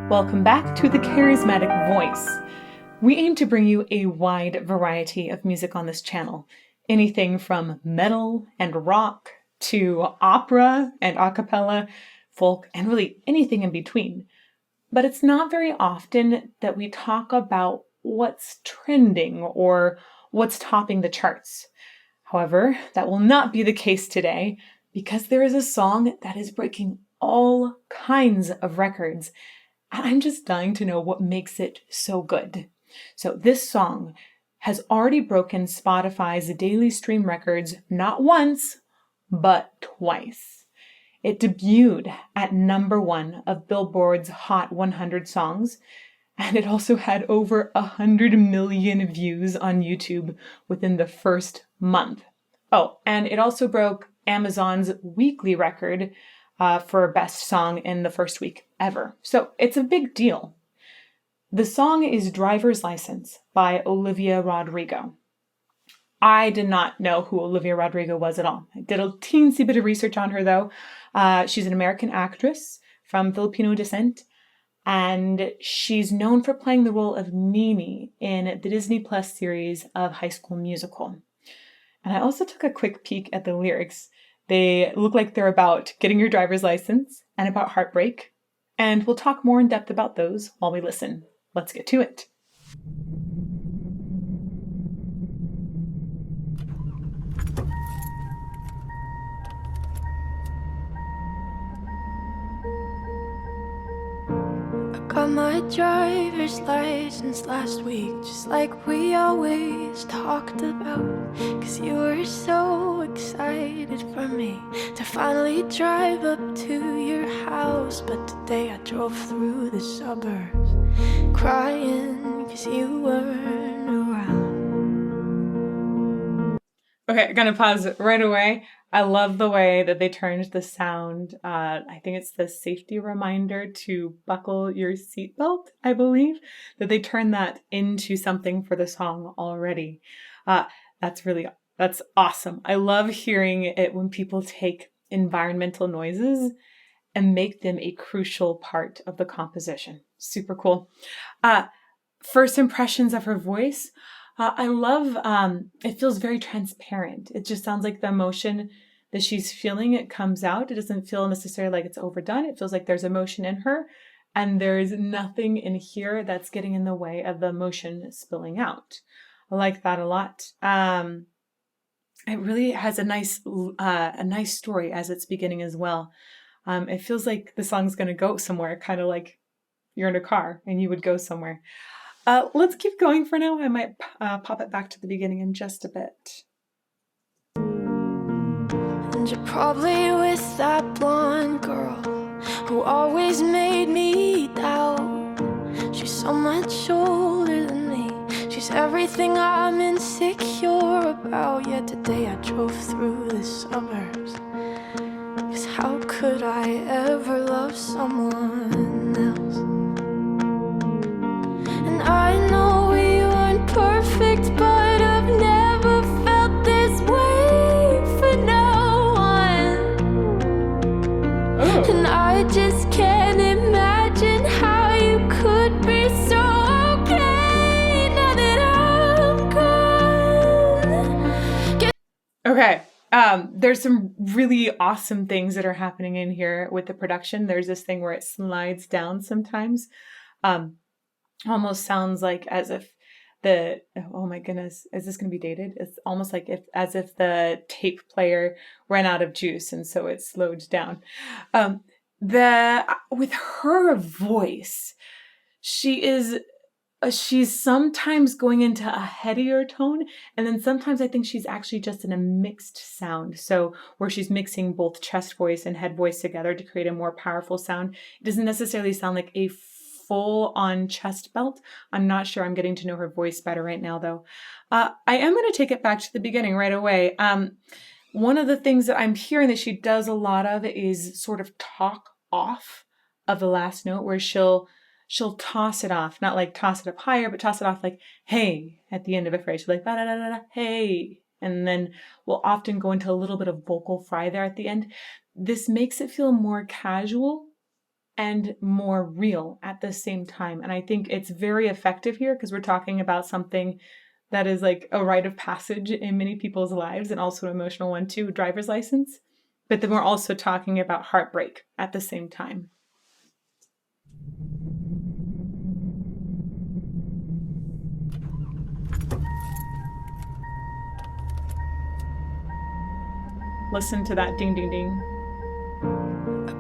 Welcome back to The Charismatic Voice. We aim to bring you a wide variety of music on this channel. Anything from metal and rock to opera and a cappella, folk, and really anything in between. But it's not very often that we talk about what's trending or what's topping the charts. However, that will not be the case today because there is a song that is breaking all kinds of records. And I'm just dying to know what makes it so good. So this song has already broken Spotify's daily stream records not once, but twice. It debuted at #1 of Billboard's Hot 100 songs, and it also had over 100 million views on YouTube within the first month. Oh, and it also broke Amazon's weekly record for best song in the first week ever. So it's a big deal. The song is Driver's License by Olivia Rodrigo. I did not know who Olivia Rodrigo was at all. I did a teensy bit of research on her though. She's an American actress from Filipino descent, and she's known for playing the role of Nini in the Disney Plus series of High School Musical. And I also took a quick peek at the lyrics. They look like they're about getting your driver's license and about heartbreak. And we'll talk more in depth about those while we listen. Let's get to it. Got my driver's license last week, just like we always talked about. Cause you were so excited for me to finally drive up to your house. But today I drove through the suburbs crying cause you weren't around. Okay, I'm gonna pause right away. I love the way that they turned the sound. I think it's the safety reminder to buckle your seatbelt, I believe, that they turned that into something for the song already. That's awesome. I love hearing it when people take environmental noises and make them a crucial part of the composition. Super cool. First impressions of her voice. I love, it feels very transparent. It just sounds like the emotion that she's feeling, it comes out. It doesn't feel necessarily like it's overdone. It feels like there's emotion in her, and there's nothing in here that's getting in the way of the emotion spilling out. I like that a lot. It really has a nice story as it's beginning as well. It feels like the song's going to go somewhere, kind of like you're in a car and you would go somewhere. Let's keep going for now. I might pop it back to the beginning in just a bit. And you're probably with that blonde girl who always made me doubt. She's so much older than me. She's everything I'm insecure about. Yet today I drove through the suburbs. Cause how could I ever love someone else? And I know we weren't perfect, but I've never felt this way for no one. Oh. And I just can't imagine how you could be so okay now that I'm gone. Okay. There's some really awesome things that are happening in here with the production. There's this thing where it slides down sometimes. Almost sounds like as if oh my goodness, is this going to be dated? It's almost like as if the tape player ran out of juice and so it slowed down. With her voice, she's sometimes going into a headier tone, and then sometimes I think she's actually just in a mixed sound. So where she's mixing both chest voice and head voice together to create a more powerful sound. It doesn't necessarily sound like a full-on chest belt. I'm not sure. I'm getting to know her voice better right now, though. I am going to take it back to the beginning right away. One of the things that I'm hearing that she does a lot of is sort of talk off of the last note, where she'll toss it off, not like toss it up higher, but toss it off like, hey, at the end of a phrase. She's like, da, da, da, da, hey. And then we'll often go into a little bit of vocal fry there at the end. This makes it feel more casual and more real at the same time. And I think it's very effective here because we're talking about something that is like a rite of passage in many people's lives, and also an emotional one too, driver's license. But then we're also talking about heartbreak at the same time. Listen to that ding, ding, ding.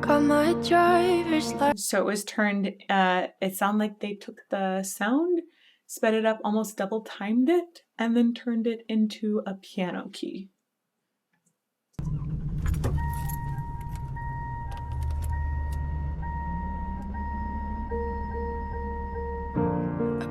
Got my driver's license. So it was turned, it sounded like they took the sound, sped it up, almost double timed it, and then turned it into a piano key.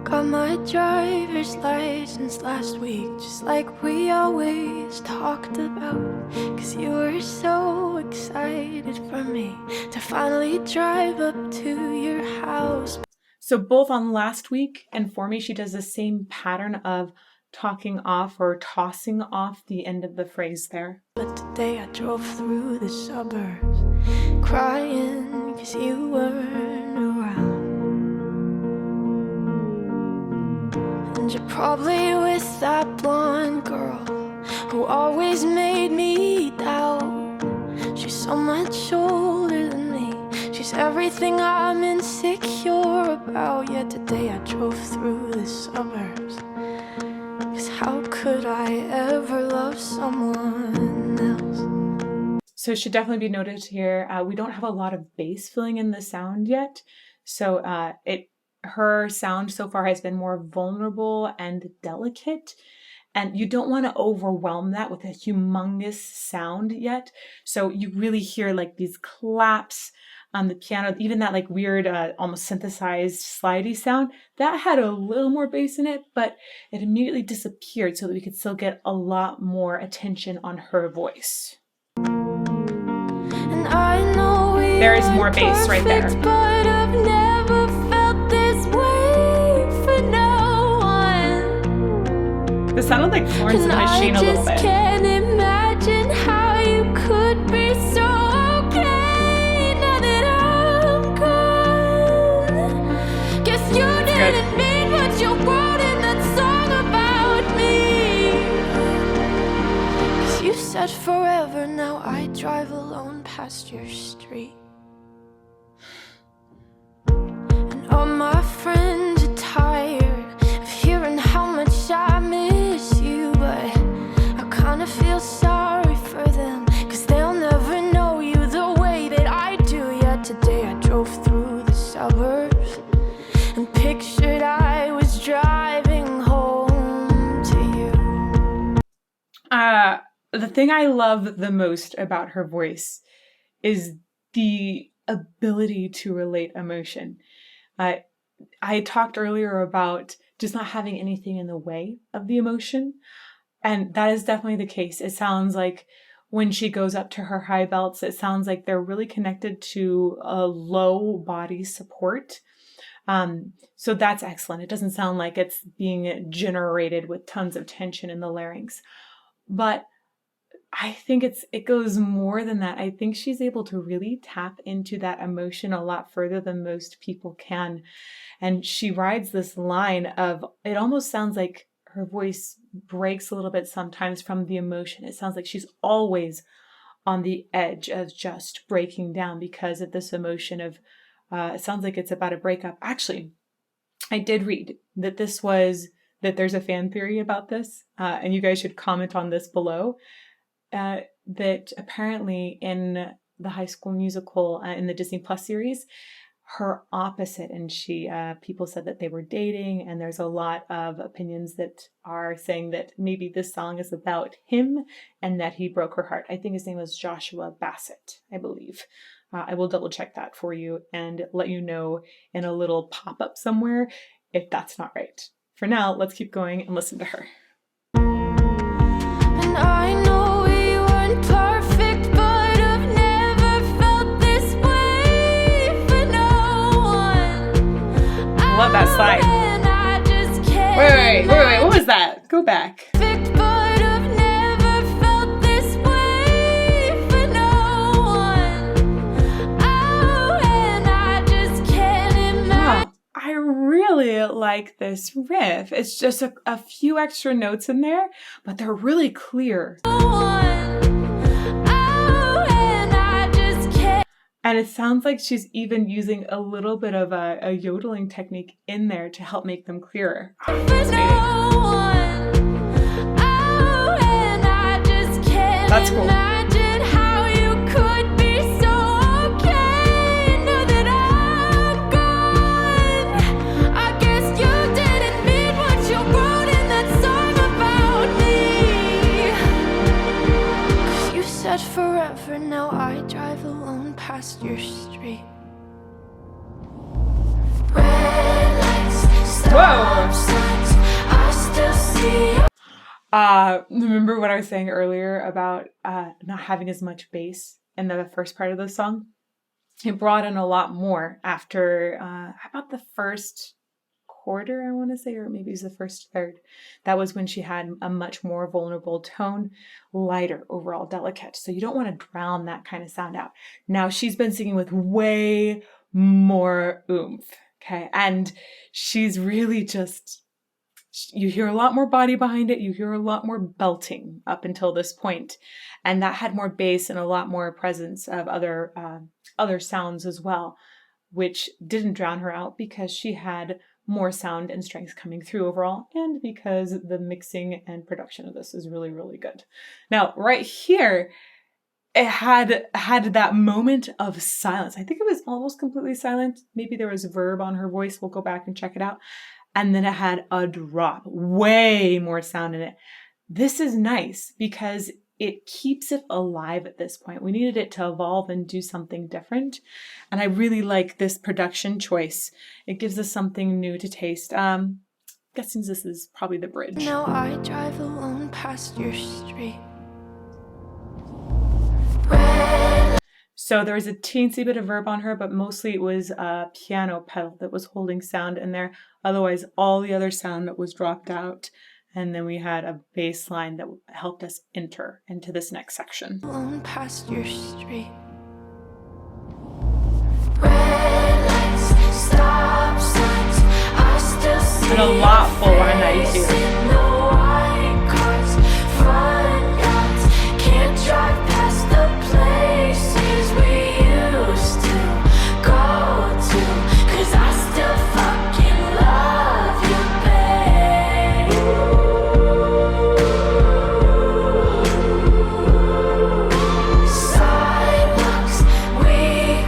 Got my driver's license last week, just like we always talked about. Cause you were so excited for me to finally drive up to your house. So both on last week and for me, she does the same pattern of talking off or tossing off the end of the phrase there. But today I drove through the suburbs, crying cause you weren't around. And you're probably with that blonde girl who always made me doubt. She's so much older than me. She's everything I'm insecure about. Yet today I drove through the suburbs. Cause how could I ever love someone else? So it should definitely be noted here, we don't have a lot of bass filling in the sound yet. So her sound so far has been more vulnerable and delicate, and you don't want to overwhelm that with a humongous sound yet. So you really hear like these claps on the piano, even that like weird, almost synthesized slidey sound, that had a little more bass in it, but it immediately disappeared so that we could still get a lot more attention on her voice. And I know there is more bass right there. But I've never felt this way for no one. This sounded like Florence and the Machine a little bit. I just can't imagine how you could be so okay now that I'm gone. Guess you didn't mean what you wrote in that song about me. 'Cause you said forever, now I drive alone past your street. And all my friends are tired of hearing how much I miss you, but I kinda feel sorry for them, 'cause they'll never know you the way that I do. Yet today I drove through the suburbs and pictured I was driving home to you. The thing I love the most about her voice is the ability to relate emotion. I talked earlier about just not having anything in the way of the emotion, and that is definitely the case. It sounds like when she goes up to her high belts, it sounds like they're really connected to a low body support. So that's excellent. It doesn't sound like it's being generated with tons of tension in the larynx. But I think it goes more than that. I think she's able to really tap into that emotion a lot further than most people can. And she rides this line of, it almost sounds like her voice breaks a little bit sometimes from the emotion. It sounds like she's always on the edge of just breaking down because of this emotion of, it sounds like it's about a breakup. Actually, I did read that there's a fan theory about this, and you guys should comment on this below. That apparently in the High School Musical, in the Disney Plus series, her opposite, and people said that they were dating, and there's a lot of opinions that are saying that maybe this song is about him and that he broke her heart. I think his name was Joshua Bassett, I believe. I will double check that for you and let you know in a little pop-up somewhere if that's not right. For now, let's keep going and listen to her. And I know we weren't perfect, but I've never felt this way for no one. I love that slide. And I just can't Wait, what was that? Go back. perfect, but I've never felt this way for no one. Oh, and I I really like this riff. It's just a few extra notes in there, but they're really clear. And it sounds like she's even using a little bit of a yodeling technique in there to help make them clearer. That's cool. Forever now I drive alone past your street. Red lights, stop signs, I still see. Remember what I was saying earlier about not having as much bass in the first part of the song? It brought in a lot more after about the first quarter, I want to say, or maybe it was the first third. That was when she had a much more vulnerable tone, lighter, overall delicate. So you don't want to drown that kind of sound out. Now she's been singing with way more oomph, okay? And she's really just, you hear a lot more body behind it. You hear a lot more belting up until this point. And that had more bass and a lot more presence of other sounds as well, which didn't drown her out because she had more sound and strength coming through overall, and because the mixing and production of this is really, really good. Now, right here, it had that moment of silence. I think it was almost completely silent. Maybe there was a verb on her voice. We'll go back and check it out. And then it had a drop, way more sound in it. This is nice because it keeps it alive at this point. We needed it to evolve and do something different. And I really like this production choice. It gives us something new to taste. Guessing this is probably the bridge. Now I drive alone past your street. So there was a teensy bit of verb on her, but mostly it was a piano pedal that was holding sound in there. Otherwise, all the other sound that was dropped out. And then we had a bass line that helped us enter into this next section. Alone past your street. Red lights, stop signs, I still see. And a lot fuller on that too. Can't drive past the places we used to go to, 'cause I still fucking love you, babe. Sidewalks we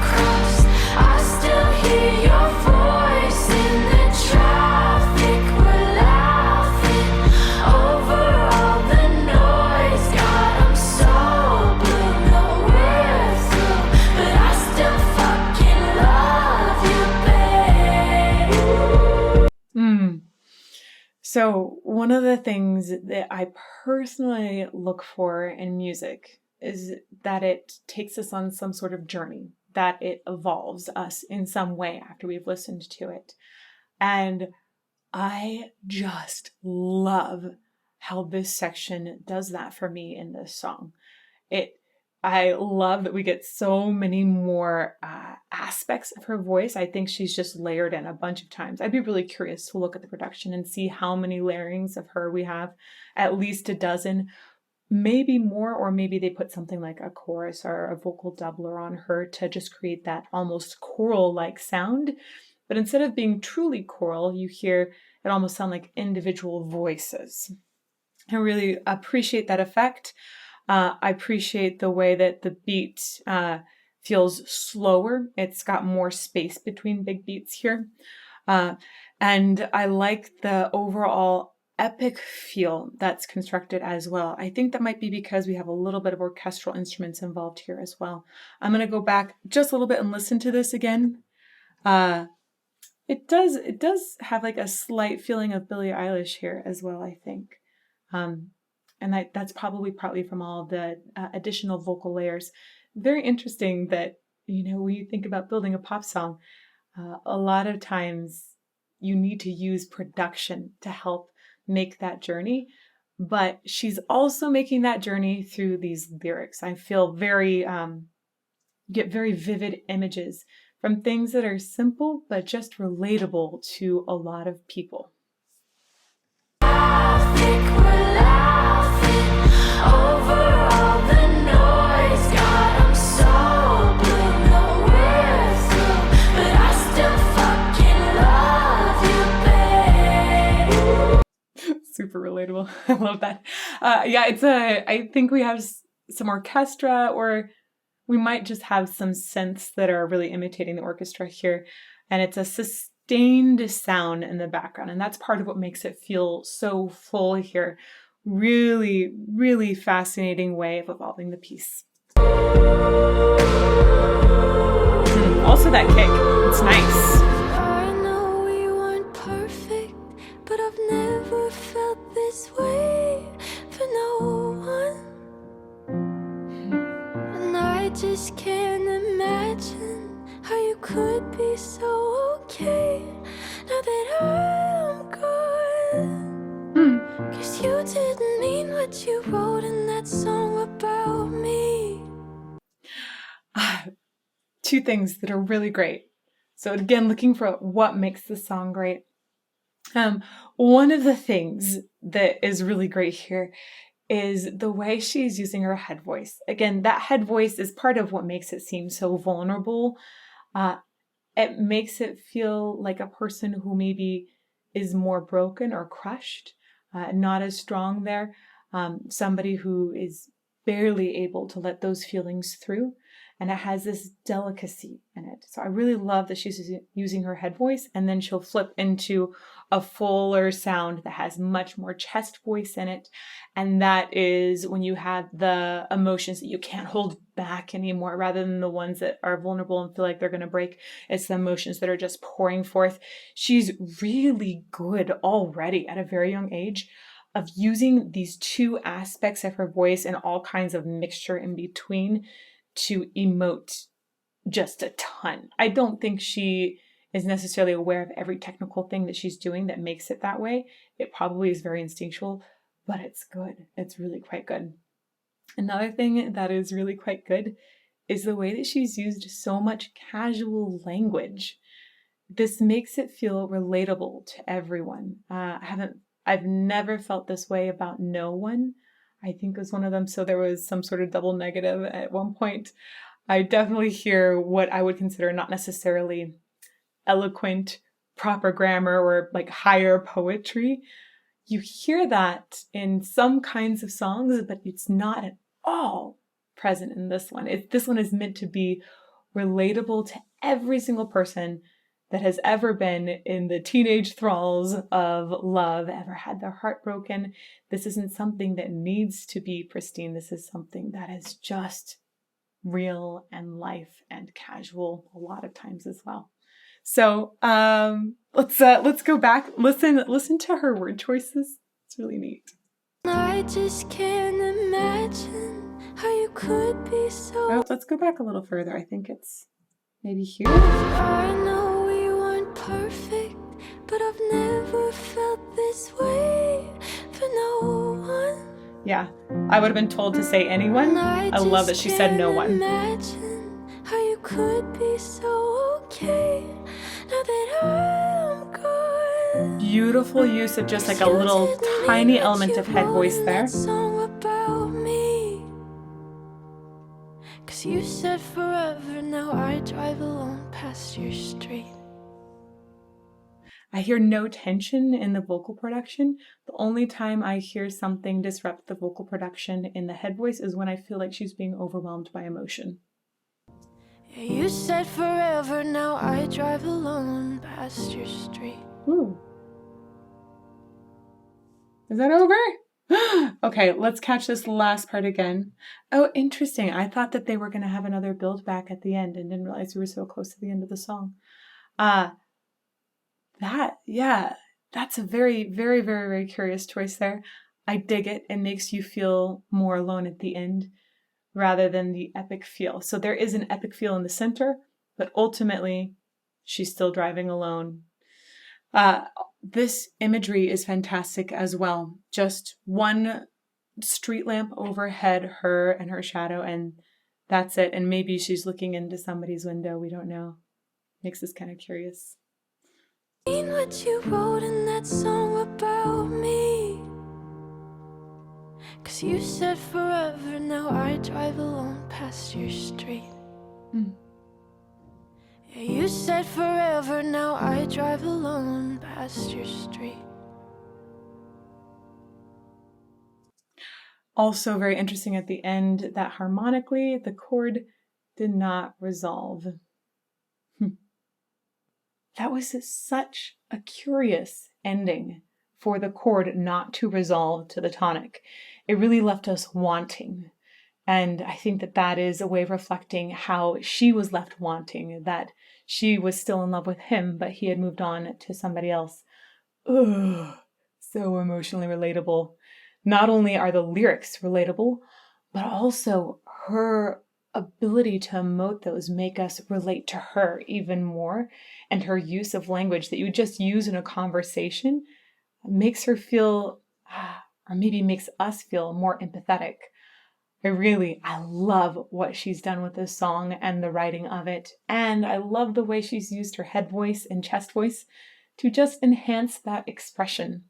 crossed, I still hear your voice in the traffic. We're laughing over all the noise. God, I'm so blue, no we're through, but I still fucking love you, babe. So one of the things that I personally look for in music is that it takes us on some sort of journey, that it evolves us in some way after we've listened to it. And I just love how this section does that for me in this song. I love that we get so many more aspects of her voice. I think she's just layered in a bunch of times. I'd be really curious to look at the production and see how many layerings of her we have. At least a dozen, maybe more, or maybe they put something like a chorus or a vocal doubler on her to just create that almost choral-like sound. But instead of being truly choral, you hear it almost sound like individual voices. I really appreciate that effect. I appreciate the way that the beat feels slower. It's got more space between big beats here. And I like the overall epic feel that's constructed as well. I think that might be because we have a little bit of orchestral instruments involved here as well. I'm going to go back just a little bit and listen to this again. It does have like a slight feeling of Billie Eilish here as well, I think. And that's probably partly from all the additional vocal layers. Very interesting that, when you think about building a pop song, a lot of times you need to use production to help make that journey. But she's also making that journey through these lyrics. I feel get very vivid images from things that are simple but just relatable to a lot of people. I think we're laughing over all the noise. God, I'm so blue, no we're through, but I still fucking love you, babe. Super relatable. I love that. I think we have some orchestra, or we might just have some synths that are really imitating the orchestra here. And it's a sustained sound in the background. And that's part of what makes it feel so full here. Really, really fascinating way of evolving the piece. Also that kick, it's nice. I know we weren't perfect, but I've never felt this way for no one. And I just can't imagine how you could be so okay now that I'm gone. 'Cause you didn't mean what you wrote in that song about me. Two things that are really great. So again, looking for what makes the song great. One of the things that is really great here is the way she's using her head voice. Again, that head voice is part of what makes it seem so vulnerable. It makes it feel like a person who maybe is more broken or crushed, not as strong there. Somebody who is barely able to let those feelings through. And it has this delicacy in it. So I really love that she's using her head voice, and then she'll flip into a fuller sound that has much more chest voice in it. And that is when you have the emotions that you can't hold back anymore, rather than the ones that are vulnerable and feel like they're going to break. It's the emotions that are just pouring forth. She's really good already at a very young age of using these two aspects of her voice and all kinds of mixture in between to emote just a ton. I don't think she is necessarily aware of every technical thing that she's doing that makes it that way. It probably is very instinctual, but it's good. It's really quite good. Another thing that is really quite good is the way that she's used so much casual language. This makes it feel relatable to everyone. I've never felt this way about No One. I think was one of them. So there was some sort of double negative at one point. I definitely hear what I would consider not necessarily eloquent, proper grammar, or like higher poetry. You hear that in some kinds of songs, but it's not at all present in this one. This one is meant to be relatable to every single person that has ever been in the teenage thralls of love, ever had their heart broken. This isn't something that needs to be pristine. This is something that is just real and life and casual a lot of times as well. So let's go back. Listen to her word choices. It's really neat. I just can't imagine how you could be so. Oh, let's go back a little further. I think it's maybe here. I know we weren't perfect, but I've never felt this way for no one. Yeah, I would have been told to say anyone. I love that she said no one. Imagine how you could be so okay now that I'm gone. Beautiful use of just like a little tiny element of head voice there. Song about me. 'Cause you said forever, now I drive alone past your street. I hear no tension in the vocal production. The only time I hear something disrupt the vocal production in the head voice is when I feel like she's being overwhelmed by emotion. Yeah, you said forever, now I drive alone past your street. Ooh. Is that over? Okay, let's catch this last part again. Oh, interesting. I thought that they were going to have another build back at the end and didn't realize we were so close to the end of the song. That's a very, very, very, very curious choice there. I dig it. It makes you feel more alone at the end rather than the epic feel. So there is an epic feel in the center, but ultimately she's still driving alone. This imagery is fantastic as well. Just one street lamp overhead, her and her shadow, and that's it. And maybe she's looking into somebody's window. We don't know. makes us kind of curious. What you wrote in that song about me, 'cause you said forever, now I drive alone past your street. Yeah, you said forever, now I drive alone past your street. Also very interesting at the end that harmonically the chord did not resolve. That was such a curious ending for the chord not to resolve to the tonic. It really left us wanting. And I think that that is a way of reflecting how she was left wanting, that she was still in love with him, but he had moved on to somebody else. Ugh, so emotionally relatable. Not only are the lyrics relatable, but also her ability to emote those make us relate to her even more. And her use of language that you just use in a conversation makes her feel, or maybe makes us feel more empathetic. I love what she's done with this song and the writing of it. And I love the way she's used her head voice and chest voice to just enhance that expression.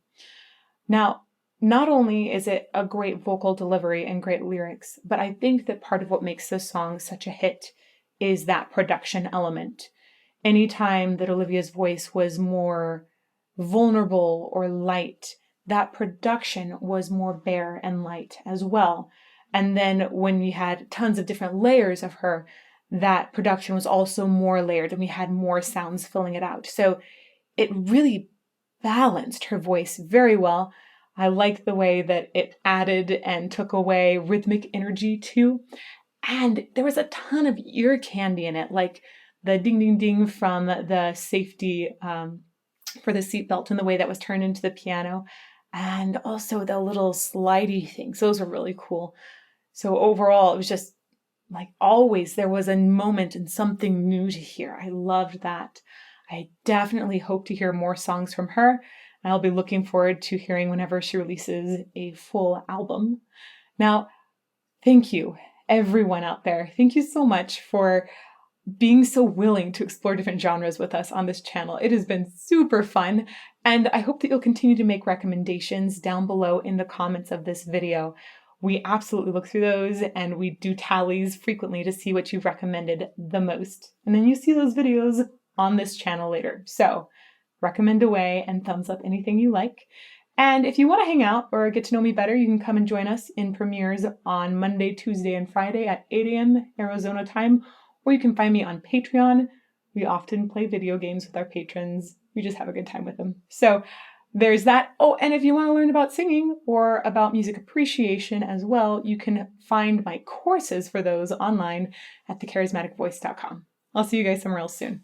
Now, not only is it a great vocal delivery and great lyrics, but I think that part of what makes this song such a hit is that production element. Anytime that Olivia's voice was more vulnerable or light, that production was more bare and light as well. And then when we had tons of different layers of her, that production was also more layered and we had more sounds filling it out. So it really balanced her voice very well. I like the way that it added and took away rhythmic energy too. And there was a ton of ear candy in it, like the ding ding ding from the safety for the seatbelt and the way that was turned into the piano. And also the little slidey things. Those were really cool. So overall, it was just like always, there was a moment and something new to hear. I loved that. I definitely hope to hear more songs from her. I'll be looking forward to hearing whenever she releases a full album. Now, thank you, everyone out there. Thank you so much for being so willing to explore different genres with us on this channel. It has been super fun, and I hope that you'll continue to make recommendations down below in the comments of this video. We absolutely look through those, and we do tallies frequently to see what you've recommended the most. And then you see those videos on this channel later. So recommend away and thumbs up anything you like. And if you want to hang out or get to know me better, you can come and join us in premieres on Monday, Tuesday, and Friday at 8 a.m. Arizona time, or you can find me on Patreon. We often play video games with our patrons. We just have a good time with them. So there's that. Oh, and if you want to learn about singing or about music appreciation as well, you can find my courses for those online at thecharismaticvoice.com. I'll see you guys somewhere else soon.